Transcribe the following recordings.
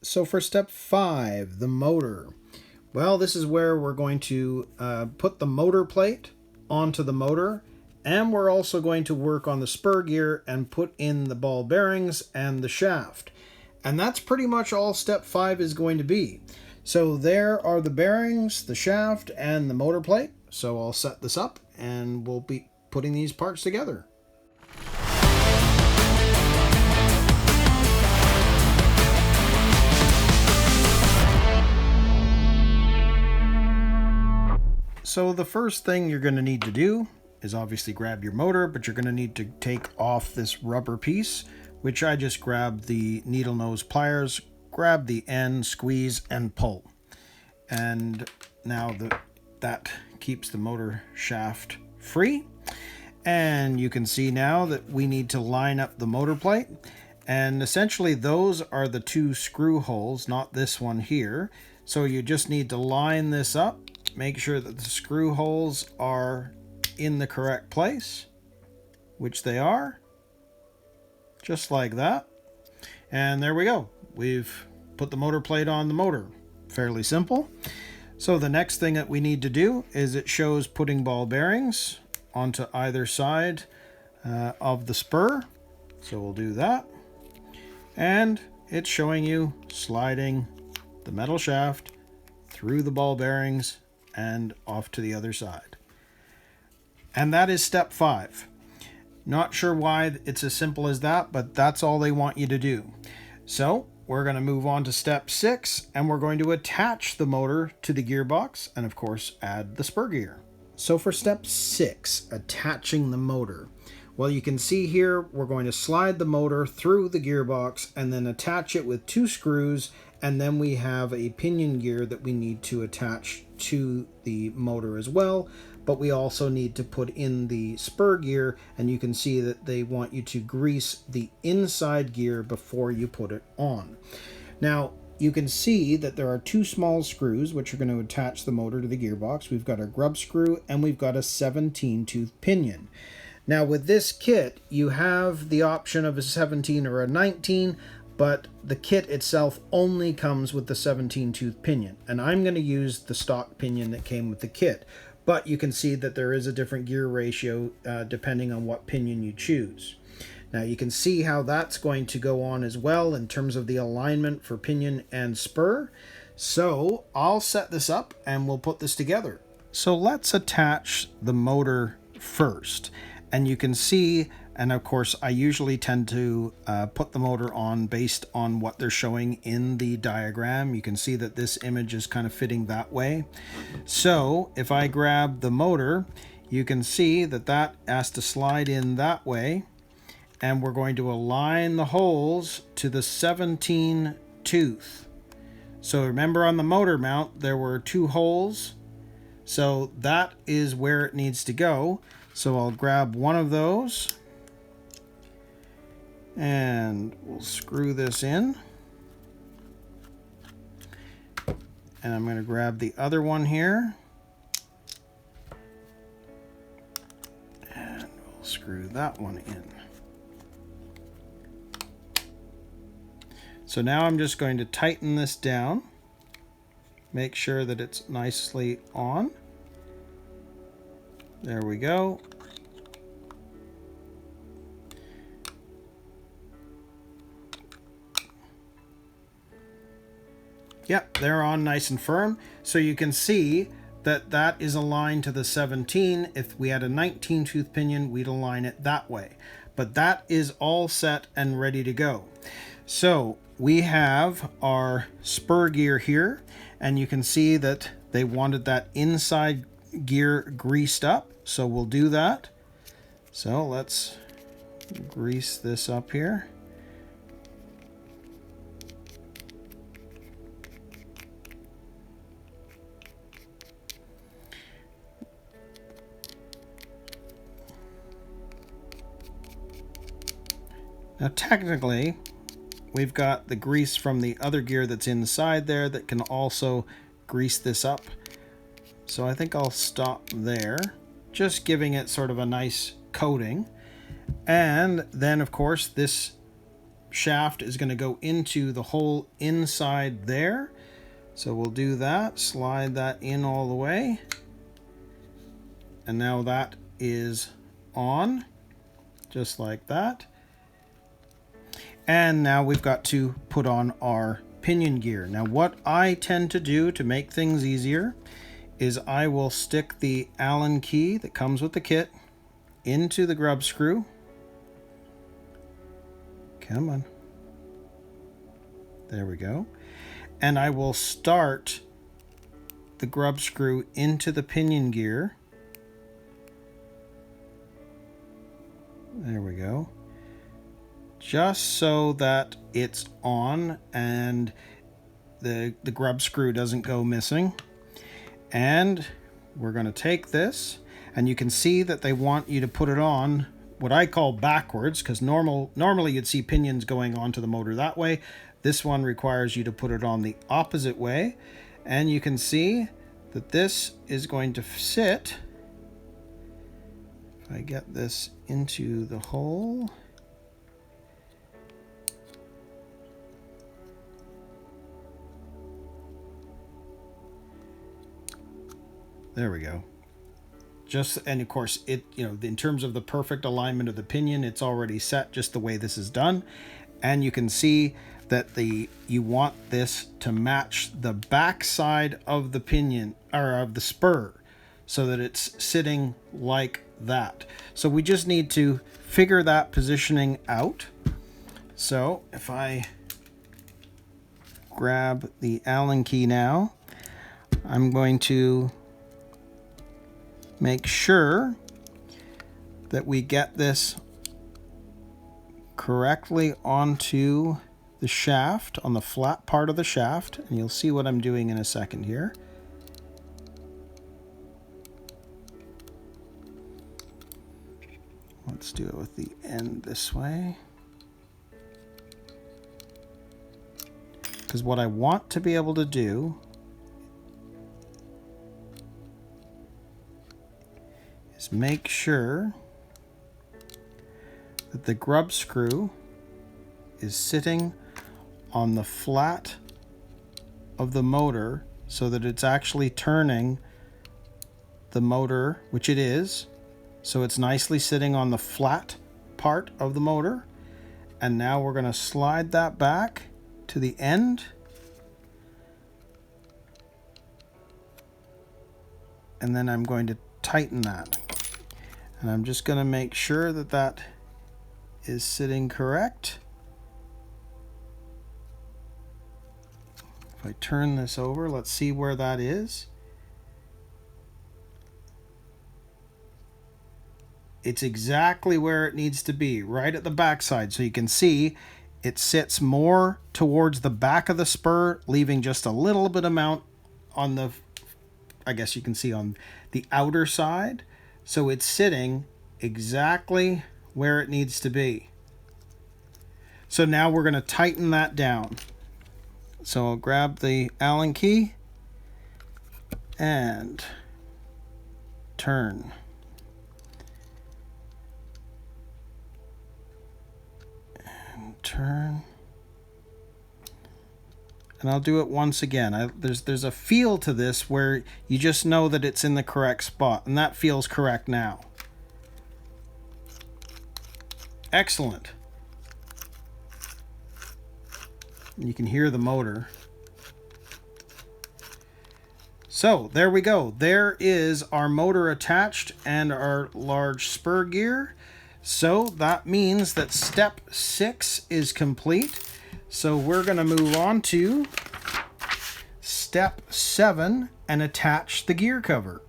So for step 5, the motor. Well, this is where we're going to put the motor plate onto the motor, and we're also going to work on the spur gear and put in the ball bearings and the shaft. And that's pretty much all step 5 is going to be. So there are the bearings, the shaft, and the motor plate. So I'll set this up and we'll be putting these parts together. So the first thing you're going to need to do is obviously grab your motor, but you're going to need to take off this rubber piece, which I just grabbed the needle nose pliers, grab the end, squeeze, and pull. And now that keeps the motor shaft free. And you can see now that we need to line up the motor plate. And essentially those are the 2 screw holes, not this one here. So you just need to line this up. Make sure that the screw holes are in the correct place, which they are, just like that. And there we go. We've put the motor plate on the motor. Fairly simple. So the next thing that we need to do is it shows putting ball bearings onto either side of the spur. So we'll do that. And it's showing you sliding the metal shaft through the ball bearings and off to the other side. And that is step 5. Not sure why it's as simple as that, but that's all they want you to do. So we're going to move on to step 6, and we're going to attach the motor to the gearbox and of course add the spur gear. So for step 6, attaching the motor. Well, you can see here we're going to slide the motor through the gearbox and then attach it with 2 screws, and then we have a pinion gear that we need to attach to the motor as well, but we also need to put in the spur gear, and you can see that they want you to grease the inside gear before you put it on. Now you can see that there are 2 small screws which are going to attach the motor to the gearbox. We've got a grub screw and we've got a 17-tooth pinion. Now with this kit you have the option of a 17 or a 19, but the kit itself only comes with the 17-tooth pinion, and I'm going to use the stock pinion that came with the kit. But you can see that there is a different gear ratio depending on what pinion you choose. Now you can see how that's going to go on as well in terms of the alignment for pinion and spur. So I'll set this up and we'll put this together. So let's attach the motor first. And you can see, and of course I usually tend to put the motor on based on what they're showing in the diagram. You can see that this image is kind of fitting that way. So if I grab the motor, you can see that that has to slide in that way, and we're going to align the holes to the 17 tooth. So remember on the motor mount there were 2 holes, so that is where it needs to go. So I'll grab one of those and we'll screw this in. And I'm going to grab the other one here and we'll screw that one in. So now I'm just going to tighten this down, make sure that it's nicely on. There we go. Yep, they're on nice and firm. So you can see that that is aligned to the 17. If we had a 19-tooth pinion, we'd align it that way. But that is all set and ready to go. So we have our spur gear here, and you can see that they wanted that inside gear greased up. So we'll do that. So let's grease this up here. Now technically, we've got the grease from the other gear that's inside there that can also grease this up. So I think I'll stop there, just giving it sort of a nice coating. And then of course this shaft is going to go into the hole inside there. So we'll do that, slide that in all the way. And now that is on, just like that. And now we've got to put on our pinion gear. Now what I tend to do to make things easier is I will stick the Allen key that comes with the kit into the grub screw. Come on. There we go. And I will start the grub screw into the pinion gear. There we go. Just so that it's on and the grub screw doesn't go missing. And we're going to take this, and you can see that they want you to put it on what I call backwards, because normally you'd see pinions going onto the motor that way. This one requires you to put it on the opposite way, and you can see that this is going to sit. If I get this into the hole, there we go. And of course, in terms of the perfect alignment of the pinion, it's already set just the way this is done. And you can see that you want this to match the back side of the pinion, or of the spur, so that it's sitting like that. So we just need to figure that positioning out. So if I grab the Allen key now, I'm going to make sure that we get this correctly onto the shaft, on the flat part of the shaft, and you'll see what I'm doing in a second here. Let's do it with the end this way. Because what I want to be able to do is make sure that the grub screw is sitting on the flat of the motor so that it's actually turning the motor, which it is. So it's nicely sitting on the flat part of the motor. And now we're going to slide that back to the end. And then I'm going to tighten that. And I'm just going to make sure that that is sitting correct. If I turn this over, let's see where that is. It's exactly where it needs to be, right at the backside. So you can see it sits more towards the back of the spur, leaving just a little bit amount on the, I guess you can see on the outer side. So it's sitting exactly where it needs to be. So now we're going to tighten that down. So I'll grab the Allen key and turn. And turn. And I'll do it once again. There's a feel to this where you just know that it's in the correct spot, and that feels correct now. Excellent. You can hear the motor. So there we go. There is our motor attached and our large spur gear. So that means that step 6 is complete. So we're going to move on to step 7 and attach the gear cover.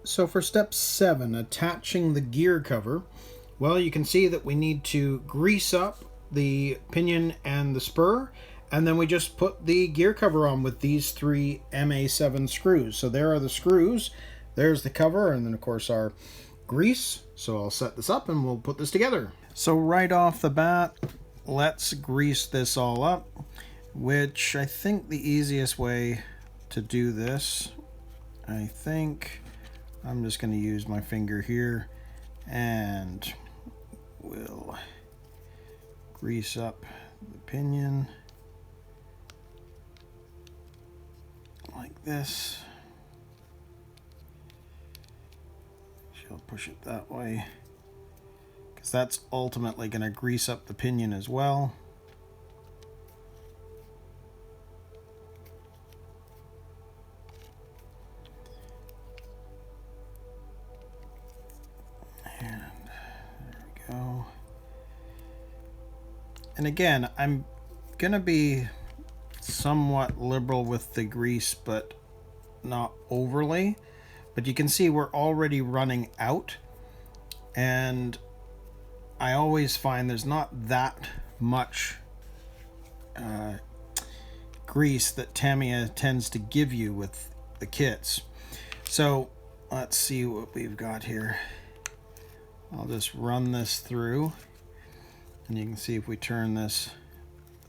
So for step 7, attaching the gear cover, well, you can see that we need to grease up the pinion and the spur, and then we just put the gear cover on with these 3 MA7 screws. So there are the screws, there's the cover, and then of course our grease. So I'll set this up and we'll put this together. So right off the bat, let's grease this all up, which I think the easiest way to do this, I think I'm just going to use my finger here and we'll grease up the pinion like this. She'll push it that way, because that's ultimately going to grease up the pinion as well. And there we go. And again, I'm going to be somewhat liberal with the grease, but not overly. But you can see we're already running out, and I always find there's not that much grease that Tamiya tends to give you with the kits. So let's see what we've got here. I'll just run this through, and you can see if we turn this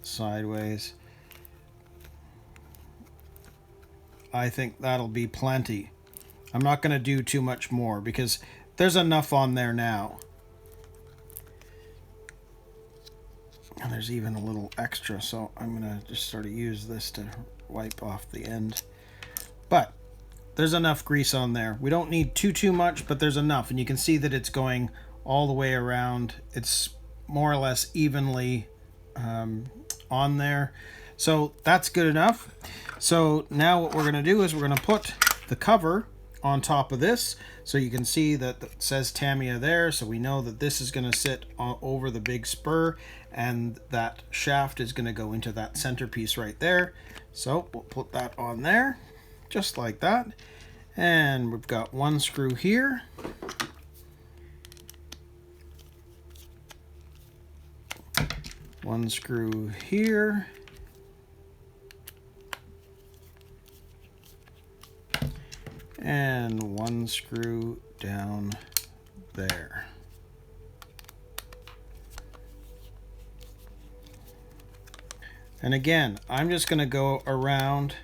sideways, I think that'll be plenty. I'm not going to do too much more because there's enough on there now. And there's even a little extra, so I'm going to just sort of use this to wipe off the end. But there's enough grease on there. We don't need too much, but there's enough. And you can see that it's going all the way around. It's more or less evenly on there. So that's good enough. So now what we're going to do is we're going to put the cover on top of this, so you can see that it says Tamiya there, so we know that this is going to sit over the big spur, and that shaft is going to go into that centerpiece right there. So we'll put that on there just like that, and we've got one screw here, one screw here, and one screw down there. And again, I'm just going to go around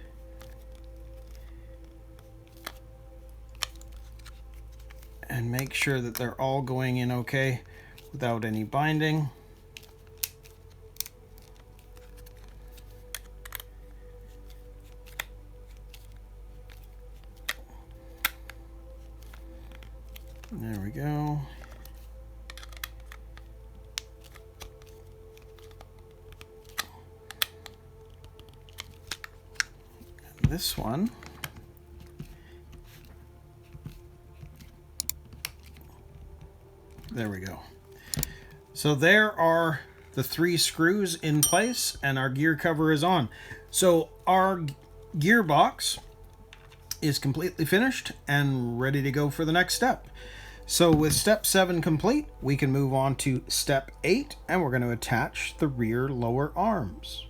and make sure that they're all going in okay without any binding. There we go. And this one, there we go. So there are the 3 screws in place, and our gear cover is on. So our gearbox is completely finished and ready to go for the next step. So with step 7 complete, we can move on to step 8, and we're going to attach the rear lower arms.